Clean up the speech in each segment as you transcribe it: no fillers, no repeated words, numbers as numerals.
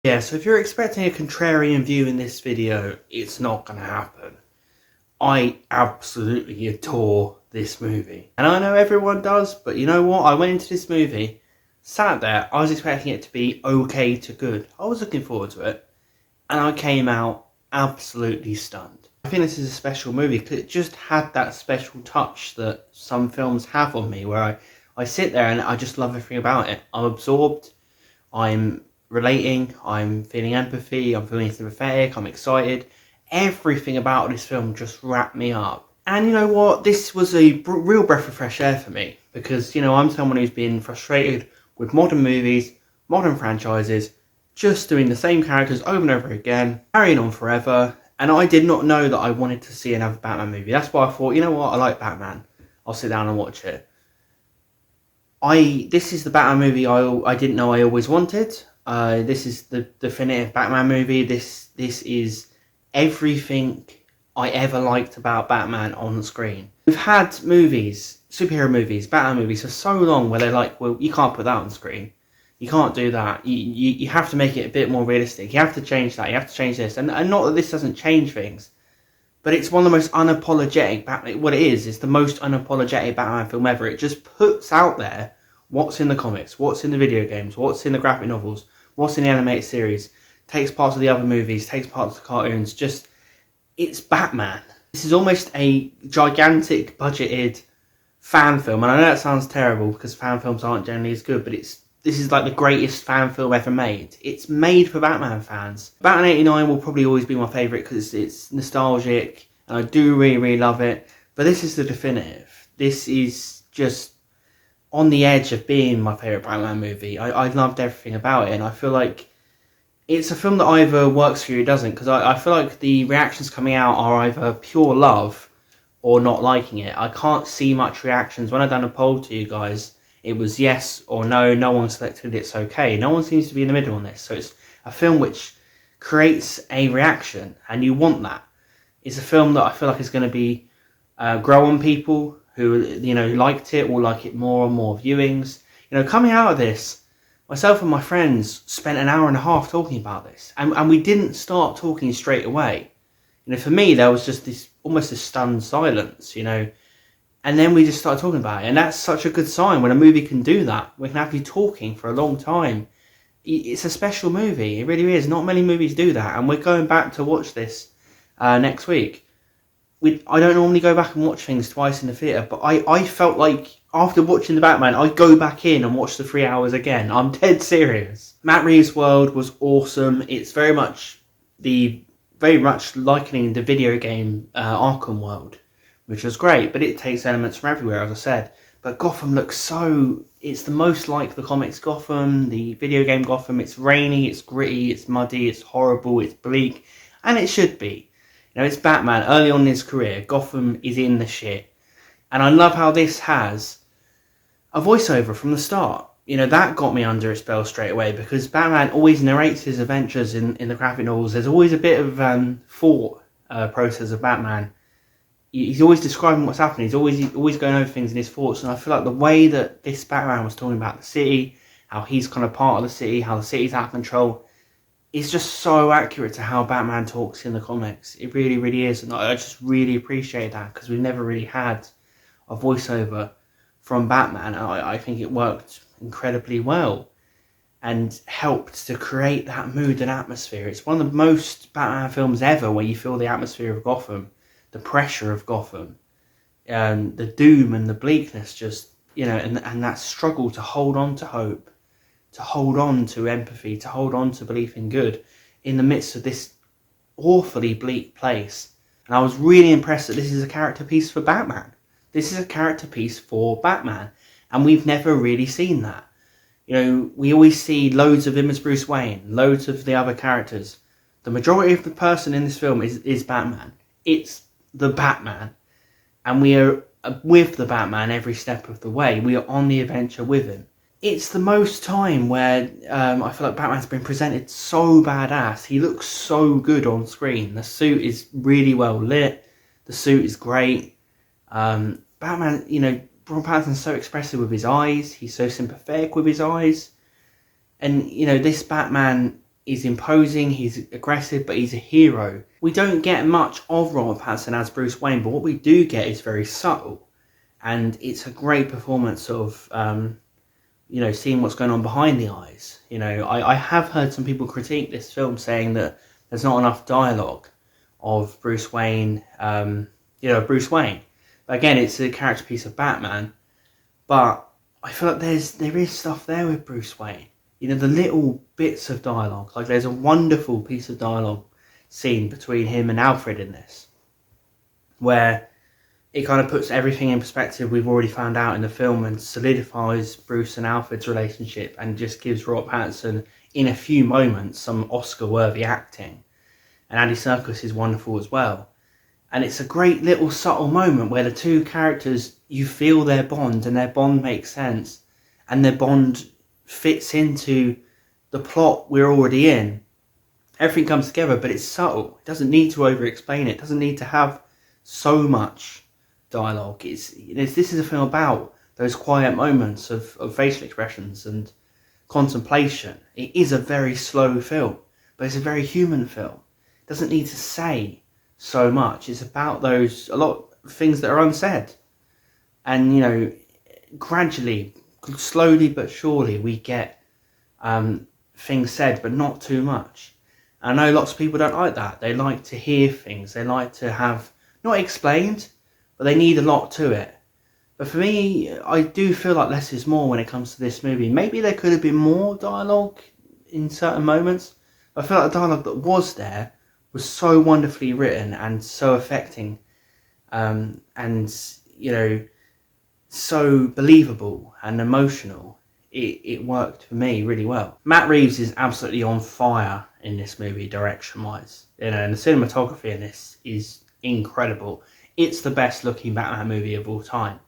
Yeah, so if you're expecting a contrarian view in this video, it's not going to happen. I absolutely adore this movie. And I know everyone does, but you know what? I went into this movie, sat there, I was expecting it to be okay to good. I was looking forward to it. And I came out absolutely stunned. I think this is a special movie because it just had that special touch that some films have on me, where I sit there and I just love everything about it. I'm absorbed, I'm relating, I'm feeling empathy, I'm feeling sympathetic, I'm excited. Everything about this film just wrapped me up. And you know what? This was a real breath of fresh air for me because, you know, I'm someone who's been frustrated with modern movies, modern franchises, just doing the same characters over and over again, carrying on forever. And I did not know that I wanted to see another Batman movie. That's why I thought, you know what? I like Batman. I'll sit down and watch it. This is the Batman movie I didn't know I always wanted. This is the definitive Batman movie. This is everything I ever liked about Batman on the screen. We've had movies, superhero movies, Batman movies for so long where they're like, well, you can't put that on screen. You can't do that. You have to make it a bit more realistic. You have to change that. You have to change this. And not that this doesn't change things, but it's one of the most unapologetic Batman. What it is, it's the most unapologetic Batman film ever. It just puts out there what's in the comics, what's in the video games, what's in the graphic novels, what's in the animated series, takes parts of the other movies, takes parts of the cartoons. Just, it's Batman. This is almost a gigantic budgeted fan film. And I know that sounds terrible because fan films aren't generally as good, but this is like the greatest fan film ever made. It's made for Batman fans. Batman 89 will probably always be my favourite because it's nostalgic and I do really, really love it. But this is the definitive. This is just on the edge of being my favourite Batman movie. I loved everything about it, and I feel like it's a film that either works for you or doesn't, because I feel like the reactions coming out are either pure love or not liking it. I can't see much reactions. When I done a poll to you guys, it was yes or no. No one selected it's okay. No one seems to be in the middle on this. So it's a film which creates a reaction, and you want that. It's a film that I feel like is going to be grow on people who, you know, liked it will like it more and more viewings. You know, coming out of this, myself and my friends spent an hour and a half talking about this, and we didn't start talking straight away. You know, for me, there was just this almost a stunned silence, you know, and then we just started talking about it. And that's such a good sign when a movie can do that. We can have you talking for a long time. It's a special movie. It really is. Not many movies do that. And we're going back to watch this next week. I don't normally go back and watch things twice in the theatre, but I felt like after watching The Batman, I'd go back in and watch the 3 hours again. I'm dead serious. Matt Reeves' world was awesome. It's very much likening the video game Arkham world, which was great, but it takes elements from everywhere, as I said. But Gotham looks it's the most like the comics Gotham, the video game Gotham. It's rainy, it's gritty, it's muddy, it's horrible, it's bleak, and it should be. You know, it's Batman. Early on in his career, Gotham is in the shit. And I love how this has a voiceover from the start. You know, that got me under a spell straight away, because Batman always narrates his adventures in the graphic novels. There's always a bit of thought process of Batman. He's always describing what's happening. He's always going over things in his thoughts. And I feel like the way that this Batman was talking about the city, how he's kind of part of the city, how the city's out of control, is just so accurate to how Batman talks in the comics. It really, really is. And I just really appreciate that, because we've never really had a voiceover from Batman. I think it worked incredibly well and helped to create that mood and atmosphere. It's one of the most Batman films ever where you feel the atmosphere of Gotham, the pressure of Gotham, the doom and the bleakness, just, you know, and that struggle to hold on to hope, to hold on to empathy, to hold on to belief in good in the midst of this awfully bleak place. And I was really impressed that this is a character piece for Batman. This is a character piece for Batman, and we've never really seen that. You know, we always see loads of him as Bruce Wayne, loads of the other characters. The majority of the person in this film is Batman. It's the Batman, and we are with the Batman every step of the way. We are on the adventure with him. It's the most time where I feel like Batman's been presented so badass. He looks so good on screen. The suit is really well lit. The suit is great. Batman, you know, Robert Pattinson's so expressive with his eyes. He's so sympathetic with his eyes. And, you know, this Batman, He's imposing, he's aggressive, but he's a hero. We don't get much of Robert Pattinson as Bruce Wayne, but what we do get is very subtle. And it's a great performance of, you know, seeing what's going on behind the eyes. You know, I have heard some people critique this film saying that there's not enough dialogue of Bruce Wayne, you know, Bruce Wayne. But again, it's a character piece of Batman. But I feel like there is stuff there with Bruce Wayne. You know, the little bits of dialogue. Like there's a wonderful piece of dialogue scene between him and Alfred in this, where it kind of puts everything in perspective we've already found out in the film and solidifies Bruce and Alfred's relationship and just gives Robert Pattinson, in a few moments, some Oscar-worthy acting. And Andy Serkis is wonderful as well. And it's a great little subtle moment where the two characters, you feel their bond and their bond makes sense and their bond fits into the plot we're already in. Everything comes together, but it's subtle. It doesn't need to over-explain it. It doesn't need to have so much dialogue. This is a film about those quiet moments of facial expressions and contemplation. It is a very slow film, but it's a very human film. It doesn't need to say so much. It's about a lot of things that are unsaid. And, you know, gradually, slowly but surely, we get things said, but not too much. I know lots of people don't like that. They like to hear things. They like to have, not explained, but they need a lot to it. But for me, I do feel like less is more when it comes to this movie. Maybe there could have been more dialogue in certain moments. I feel like the dialogue that was there was so wonderfully written and so affecting, and, you know, so believable and emotional. It worked for me really well. Matt Reeves is absolutely on fire in this movie, direction-wise. You know, and the cinematography in this is incredible. It's the best looking Batman movie of all time.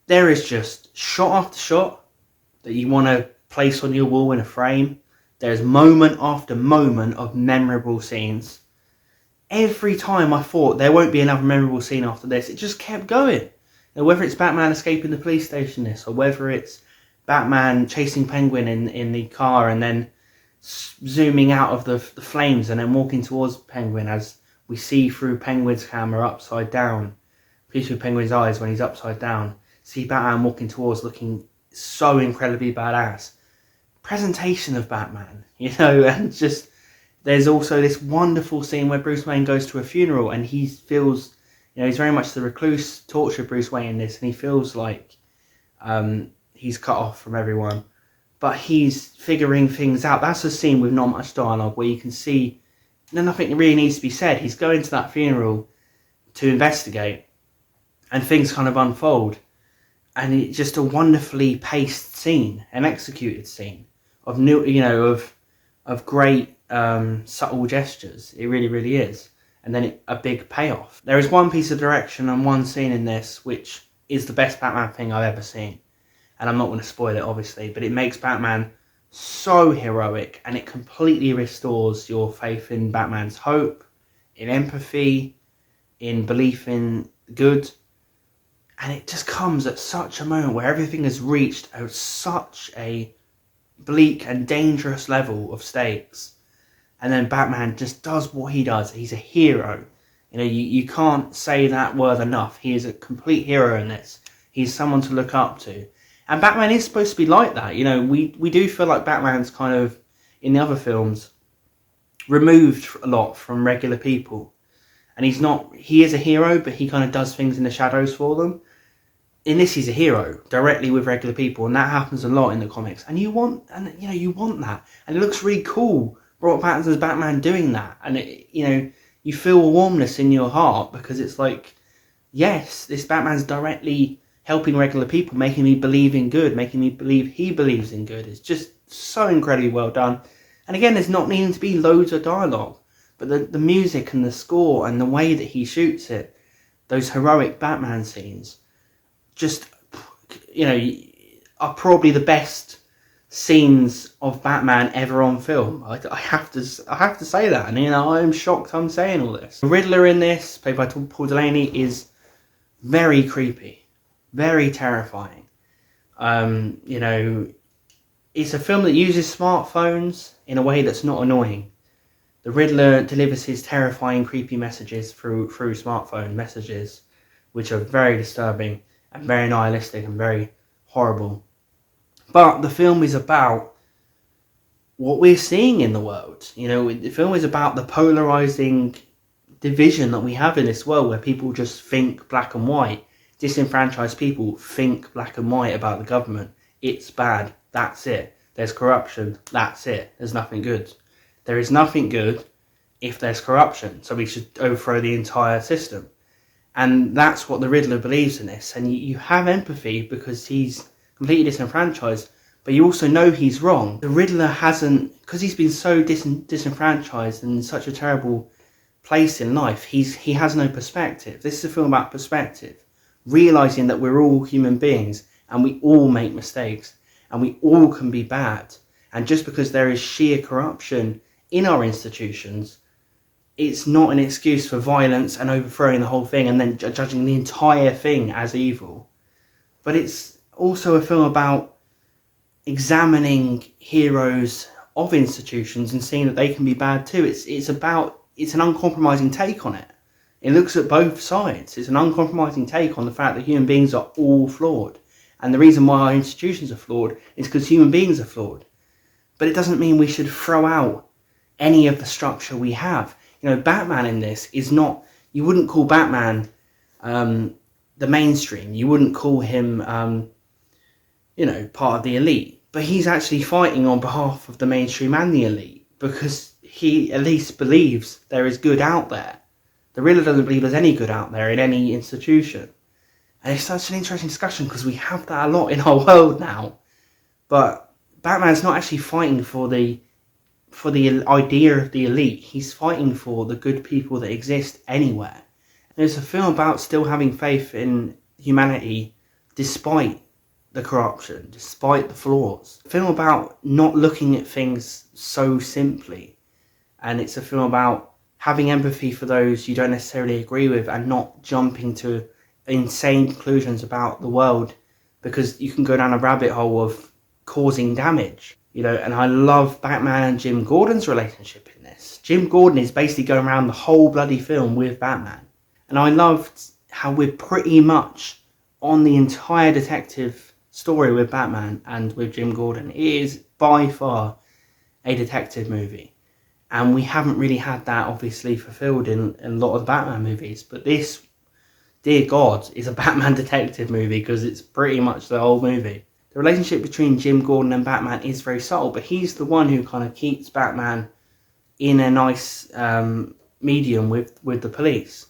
There is just shot after shot that you want to place on your wall in a frame. There's moment after moment of memorable scenes. Every time I thought there won't be another memorable scene after this, it just kept going. You know, whether it's Batman escaping the police station or whether it's Batman chasing Penguin in the car and then zooming out of the flames and then walking towards Penguin as we see through Penguin's camera upside down. See through Penguin's eyes when he's upside down. See Batman walking towards, looking so incredibly badass. Presentation of Batman, you know, and just there's also this wonderful scene where Bruce Wayne goes to a funeral and he feels, you know, he's very much the recluse, tortured Bruce Wayne in this, and he feels like he's cut off from everyone, but he's figuring things out. That's a scene with not much dialogue where you can see nothing really needs to be said. He's going to that funeral to investigate and things kind of unfold. And it's just a wonderfully paced scene, an executed scene of new, you know, of great subtle gestures. It really, really is. And then a big payoff. There is one piece of direction and one scene in this which is the best Batman thing I've ever seen. And I'm not going to spoil it, obviously, but it makes Batman so heroic and it completely restores your faith in Batman's hope, in empathy, in belief in good. And it just comes at such a moment where everything has reached such a bleak and dangerous level of stakes. And then Batman just does what he does. He's a hero. You know, you can't say that word enough. He is a complete hero in this. He's someone to look up to. And Batman is supposed to be like that. You know, we do feel like Batman's kind of, in the other films, removed a lot from regular people. And he is a hero, but he kind of does things in the shadows for them. In this, he's a hero, directly with regular people, and that happens a lot in the comics. And you want that. And it looks really cool, Robert Pattinson's Batman doing that. And, you feel a warmness in your heart, because it's like, yes, this Batman's directly helping regular people, making me believe in good, making me believe he believes in good. It's just so incredibly well done. And again, there's not needing to be loads of dialogue, but the music and the score and the way that he shoots it, those heroic Batman scenes, just, are probably the best scenes of Batman ever on film. I have to say that, and I'm shocked I'm saying all this. The Riddler in this, played by Paul Delaney, is very creepy, very terrifying. It's a film that uses smartphones in a way that's not annoying. The Riddler delivers his terrifying, creepy messages through smartphone messages, which are very disturbing and very nihilistic and very horrible. But the film is about what we're seeing in the world. You know, the film is about the polarizing division that we have in this world, where people just think black and white. Disenfranchised people think black and white about the government. It's bad. That's it. There's corruption. That's it. There's nothing good. There is nothing good if there's corruption. So we should overthrow the entire system. And that's what the Riddler believes in this. And you have empathy because he's completely disenfranchised, but you also know he's wrong. The Riddler hasn't, because he's been so disenfranchised and in such a terrible place in life, he has no perspective. This is a film about perspective. Realising that we're all human beings and we all make mistakes and we all can be bad. And just because there is sheer corruption in our institutions, it's not an excuse for violence and overthrowing the whole thing and then judging the entire thing as evil. But it's also a film about examining heroes of institutions and seeing that they can be bad too. It's an uncompromising take on it. It looks at both sides. It's an uncompromising take on the fact that human beings are all flawed. And the reason why our institutions are flawed is because human beings are flawed. But it doesn't mean we should throw out any of the structure we have. You know, Batman in this is not, you wouldn't call Batman the mainstream. You wouldn't call him, part of the elite. But he's actually fighting on behalf of the mainstream and the elite because he at least believes there is good out there. The Riddler doesn't believe there's any good out there in any institution. And it's such an interesting discussion because we have that a lot in our world now. But Batman's not actually fighting for the idea of the elite. He's fighting for the good people that exist anywhere. And it's a film about still having faith in humanity despite the corruption, despite the flaws. A film about not looking at things so simply. And it's a film about having empathy for those you don't necessarily agree with and not jumping to insane conclusions about the world because you can go down a rabbit hole of causing damage. You know, and I love Batman and Jim Gordon's relationship in this. Jim Gordon is basically going around the whole bloody film with Batman. And I loved how we're pretty much on the entire detective story with Batman and with Jim Gordon. It is by far a detective movie. And we haven't really had that obviously fulfilled in a lot of the Batman movies. But this, dear God, is a Batman detective movie because it's pretty much the whole movie. The relationship between Jim Gordon and Batman is very subtle, but he's the one who kind of keeps Batman in a nice medium with the police.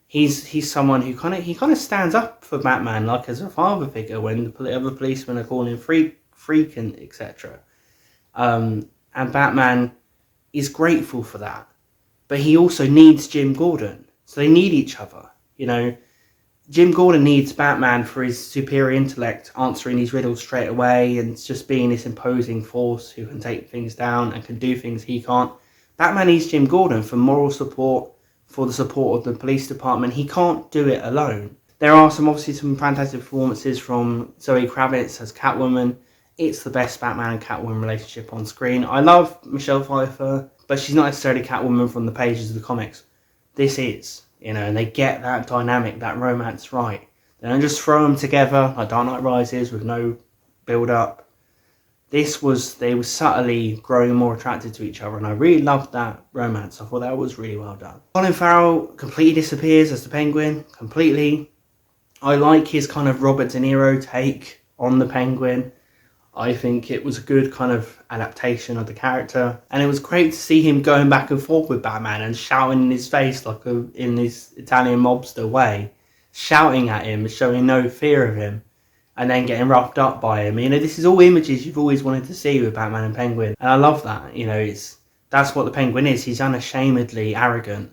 He's someone who kind of stands up for Batman, like as a father figure when the other policemen are calling him freak and etc. And Batman is grateful for that, but he also needs Jim Gordon, so they need each other. You know, Jim Gordon needs Batman for his superior intellect, answering these riddles straight away and just being this imposing force who can take things down and can do things he can't. Batman needs Jim Gordon for moral support, for the support of the police department. He can't do it alone. There are obviously some fantastic performances from Zoë Kravitz as Catwoman. It's the best Batman and Catwoman relationship on screen. I love Michelle Pfeiffer, but she's not necessarily Catwoman from the pages of the comics. This is. You know, and they get that dynamic, that romance right. They don't just throw them together like Dark Knight Rises with no build-up. They were subtly growing more attracted to each other, and I really loved that romance. I thought that was really well done. Colin Farrell completely disappears as the Penguin, completely. I like his kind of Robert De Niro take on the Penguin. I think it was a good kind of adaptation of the character. And it was great to see him going back and forth with Batman and shouting in his face like in this Italian mobster way. Shouting at him, showing no fear of him. And then getting roughed up by him. You know, this is all images you've always wanted to see with Batman and Penguin. And I love that. You know, that's what the Penguin is. He's unashamedly arrogant.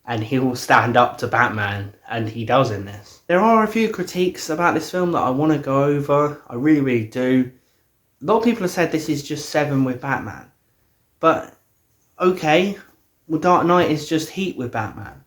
And he will stand up to Batman. And he does in this. There are a few critiques about this film that I want to go over. I really, really do. A lot of people have said this is just Seven with Batman. But, okay, well, Dark Knight is just Heat with Batman.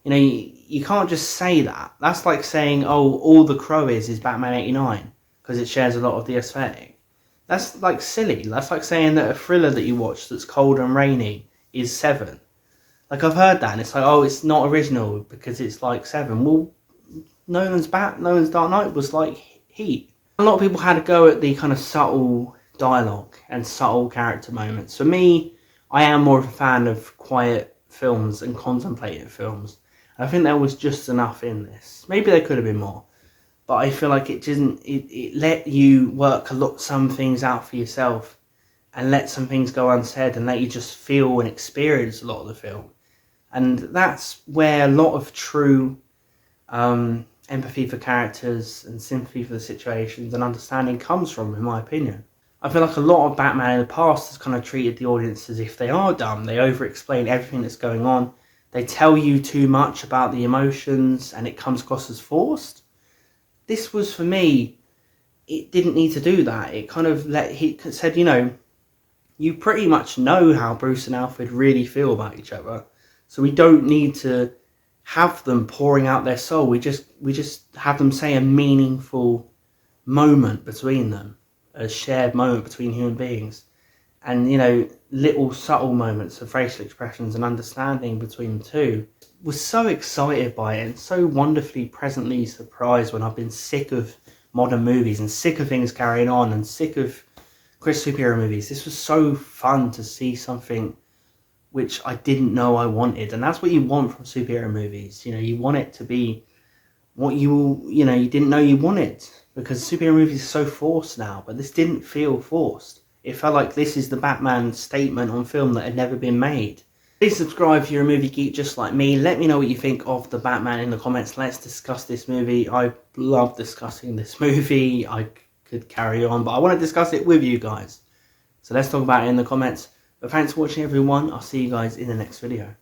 You know, you can't just say that. That's like saying, oh, all The Crow is Batman 89, because it shares a lot of the aesthetic. That's like silly. That's like saying that a thriller that you watch that's cold and rainy is Seven. Like, I've heard that, and it's like, oh, it's not original because it's like Seven. Well, Nolan's Dark Knight was like Heat. A lot of people had a go at the kind of subtle dialogue and subtle character moments. For me, I am more of a fan of quiet films and contemplative films. I think there was just enough in this. Maybe there could have been more, but I feel like it let you work some things out for yourself and let some things go unsaid and let you just feel and experience a lot of the film. And that's where a lot of true empathy for characters and sympathy for the situations and understanding comes from, in my opinion. I feel like a lot of Batman in the past has kind of treated the audience as if they are dumb. They over-explain everything that's going on. They tell you too much about the emotions and it comes across as forced. This was, for me, it didn't need to do that. It kind of he said, you know, you pretty much know how Bruce and Alfred really feel about each other. So we don't need to have them pouring out their soul. We just have them say a meaningful moment between them, a shared moment between human beings, and, you know, little subtle moments of facial expressions and understanding between the two. Was so excited by it and so wonderfully presently surprised when I've been sick of modern movies and sick of things carrying on and sick of superhero movies. This was so fun to see something which I didn't know I wanted. And that's what you want from superhero movies. You know, you want it to be what you didn't know you wanted. Because superhero movies are so forced now, but this didn't feel forced. It felt like this is the Batman statement on film that had never been made. Please subscribe if you're a movie geek just like me. Let me know what you think of the Batman in the comments. Let's discuss this movie. I love discussing this movie. I could carry on, but I want to discuss it with you guys. So let's talk about it in the comments. But thanks for watching, everyone. I'll see you guys in the next video.